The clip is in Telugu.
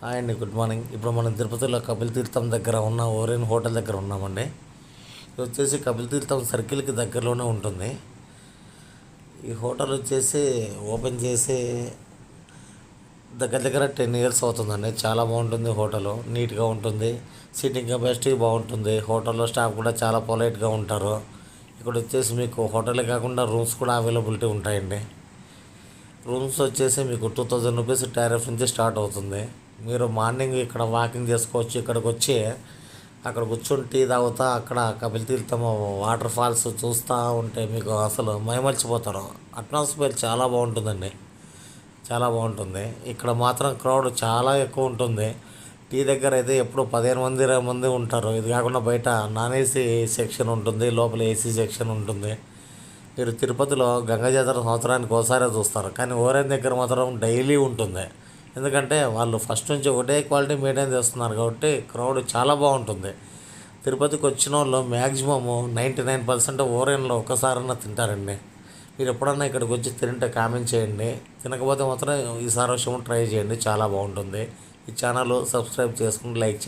హాయ్ అండి, గుడ్ మార్నింగ్. ఇప్పుడు మనం తిరుపతిలో కపిల్ తీర్థం దగ్గర ఉన్న ఓరియన్ హోటల్ దగ్గర ఉన్నామండి. ఇది వచ్చేసి కపిల్ తీర్థం సర్కిల్కి దగ్గరలోనే ఉంటుంది. ఈ హోటల్ వచ్చేసి ఓపెన్ చేసి దగ్గర దగ్గర 10 ఇయర్స్ అవుతుందండి. చాలా బాగుంటుంది హోటల్, నీట్గా ఉంటుంది. సీటింగ్ కెపాసిటీ బాగుంటుంది. హోటల్లో స్టాఫ్ కూడా చాలా పొలైట్గా ఉంటారు. ఇక్కడ వచ్చేసి మీకు హోటలే కాకుండా రూమ్స్ కూడా అవైలబిలిటీ ఉంటాయండి. రూమ్స్ వచ్చేసి మీకు 2000 రూపీస్ టారిఫ్ నుంచి స్టార్ట్ అవుతుంది. మీరు మార్నింగ్ ఇక్కడ వాకింగ్ చేసుకోవచ్చు. ఇక్కడికి వచ్చి అక్కడ కూర్చొని టీ తాగుతా అక్కడ కపిల్ తీర్థం వాటర్ ఫాల్స్ చూస్తూ ఉంటే మీకు అసలు మైమర్చిపోతారు. అట్మాస్ఫియర్ చాలా బాగుంటుందండి, చాలా బాగుంటుంది. ఇక్కడ మాత్రం క్రౌడ్ చాలా ఎక్కువ ఉంటుంది. టీ దగ్గర అయితే ఎప్పుడు 15 మంది 20 మంది ఉంటారు. ఇది కాకుండా బయట నాన్ ఏసీ సెక్షన్ ఉంటుంది, లోపల ఏసీ సెక్షన్ ఉంటుంది. మీరు తిరుపతిలో గంగా జాతర సంవత్సరానికి ఒకసారే చూస్తారు, కానీ ఓరేన్ దగ్గర మాత్రం డైలీ ఉంటుంది. ఎందుకంటే వాళ్ళు ఫస్ట్ నుంచి ఒకటే క్వాలిటీ మెయింటైన్ చేస్తున్నారు కాబట్టి క్రౌడ్ చాలా బాగుంటుంది. తిరుపతికి వచ్చిన వాళ్ళు మ్యాక్సిమము 99% ఓరేన్లో ఒక్కసారన్నా తింటారండి. మీరు ఎప్పుడన్నా ఇక్కడికి వచ్చి తింటే కామెంట్ చేయండి. తినకపోతే మాత్రం ఈసారి విషయం ట్రై చేయండి, చాలా బాగుంటుంది. ఈ ఛానల్ సబ్స్క్రైబ్ చేసుకుని లైక్ చేయండి.